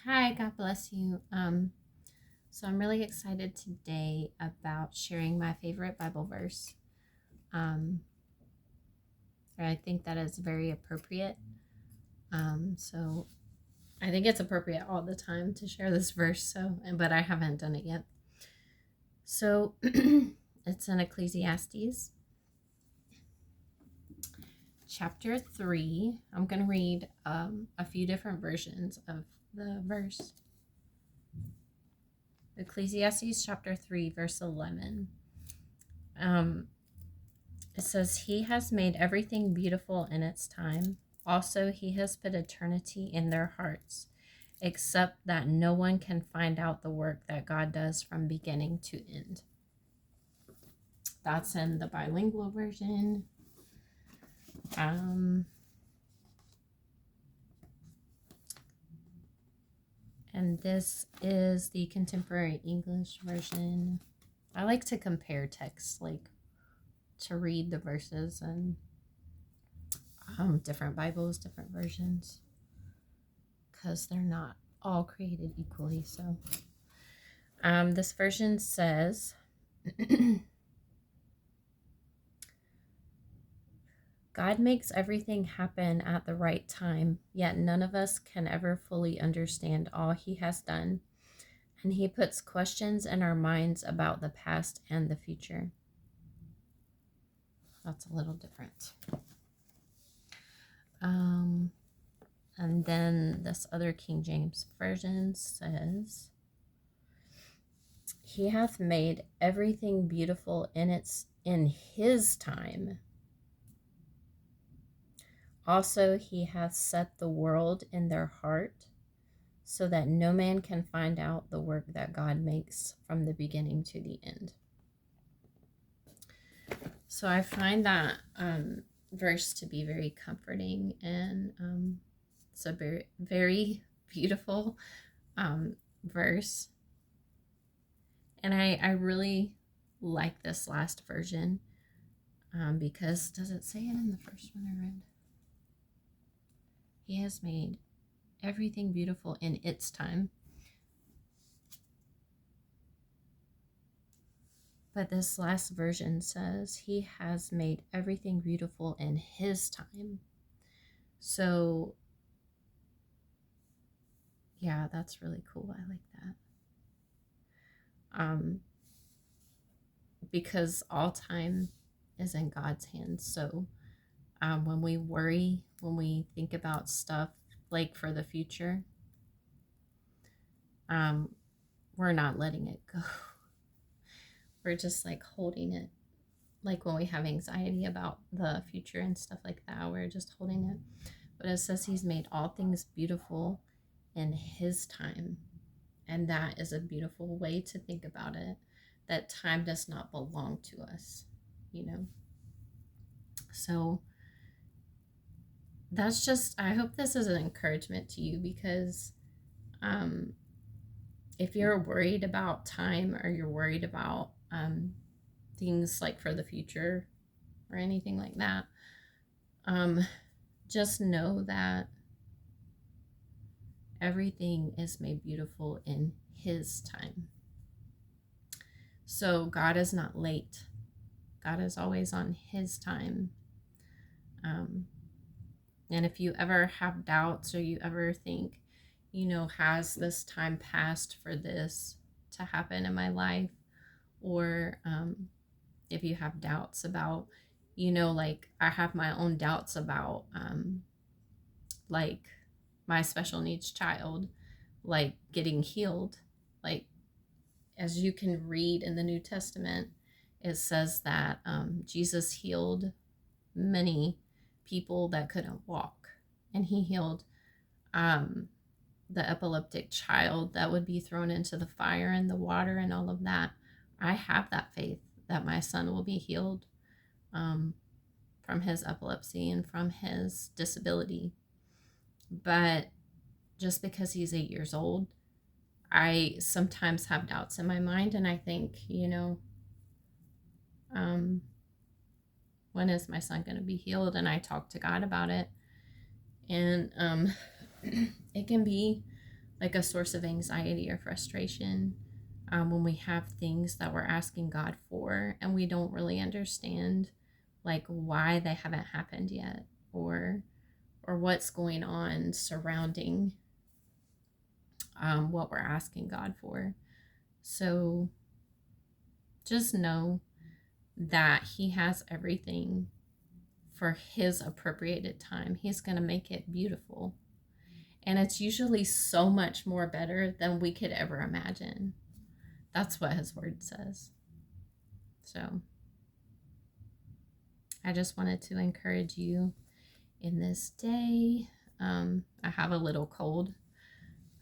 Hi, God bless you. So I'm really excited today about sharing my favorite Bible verse. Um, I think that is very appropriate. So I think it's appropriate all the time to share this verse. But I haven't done it yet. So it's in Ecclesiastes, chapter 3. I'm going to read a few different versions of the verse. Ecclesiastes chapter 3, verse 11. It says, He has made everything beautiful in its time. Also, He has put eternity in their hearts, except that no one can find out the work that God does from beginning to end. That's in the bilingual version. And this is the contemporary English version. I like to compare texts, like to read the verses and different Bibles, different versions, because they're not all created equally. So this version says, God makes everything happen at the right time, yet none of us can ever fully understand all He has done, and He puts questions in our minds about the past and the future. That's a little different. And then this other King James version says, He hath made everything beautiful in His time. Also, He hath set the world in their heart, so that no man can find out the work that God makes from the beginning to the end. So I find that verse to be very comforting, and it's a very, very beautiful verse. And I really like this last version because, does it say it in the first one I read? He has made everything beautiful in its time. But this last version says, He has made everything beautiful in His time. So, yeah, that's really cool. I like that. Because all time is in God's hands. So, when we worry, when we think about stuff like for the future, we're not letting it go. We're just like holding it. Like when we have anxiety about the future and stuff like that, we're just holding it. But it says He's made all things beautiful in His time. And that is a beautiful way to think about it. That time does not belong to us, you know? So that's just, I hope this is an encouragement to you, because if you're worried about time, or you're worried about things like for the future or anything like that, just know that everything is made beautiful in His time. So God is not late. God is always on His time. And if you ever have doubts, or you ever think, has this time passed for this to happen in my life? Or if you have doubts about, like I have my own doubts about, like my special needs child, like getting healed. Like, as you can read in the New Testament, it says that Jesus healed many people that couldn't walk, and He healed the epileptic child that would be thrown into the fire and the water and all of that. I have that faith that my son will be healed from his epilepsy and from his disability. But just because he's 8 years old, I sometimes have doubts in my mind, and I think, when is my son going to be healed? And I talk to God about it. And it can be like a source of anxiety or frustration when we have things that we're asking God for and we don't really understand like why they haven't happened yet, or what's going on surrounding what we're asking God for. So just know that He has everything for His appropriated time. He's going to make it beautiful. And it's usually so much more better than we could ever imagine. That's what His word says. So I just wanted to encourage you in this day. I have a little cold.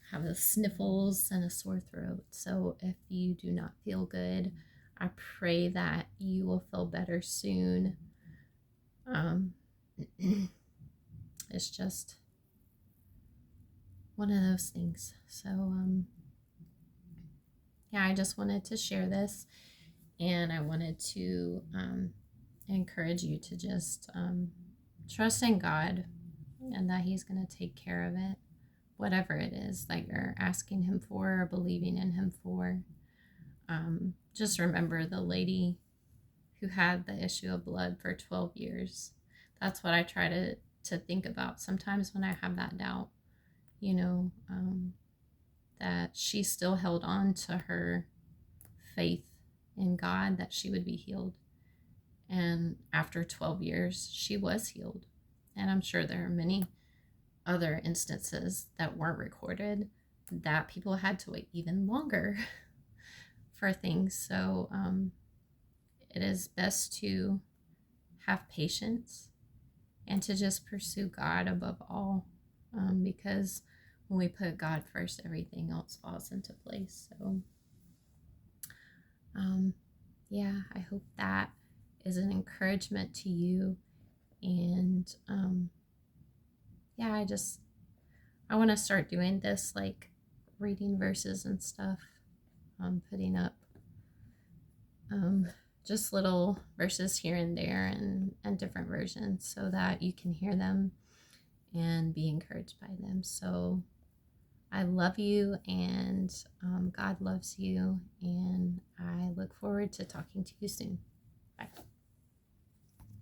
I have the sniffles and a sore throat. So if you do not feel good, I pray that you will feel better soon. It's just one of those things. So, yeah, I just wanted to share this, and I wanted to encourage you to just trust in God and that He's going to take care of it, whatever it is that you're asking Him for or believing in Him for. Just remember the lady who had the issue of blood for 12 years. That's what I try to think about sometimes when I have that doubt, that she still held on to her faith in God that she would be healed. And after 12 years, she was healed. And I'm sure there are many other instances that weren't recorded that people had to wait even longer for things. So it is best to have patience and to just pursue God above all, because when we put God first, everything else falls into place. So yeah, I hope that is an encouragement to you. And yeah, I want to start doing this, like reading verses and stuff, putting up just little verses here and there and different versions so that you can hear them and be encouraged by them. So I love you, and God loves you, and I look forward to talking to you soon. Bye.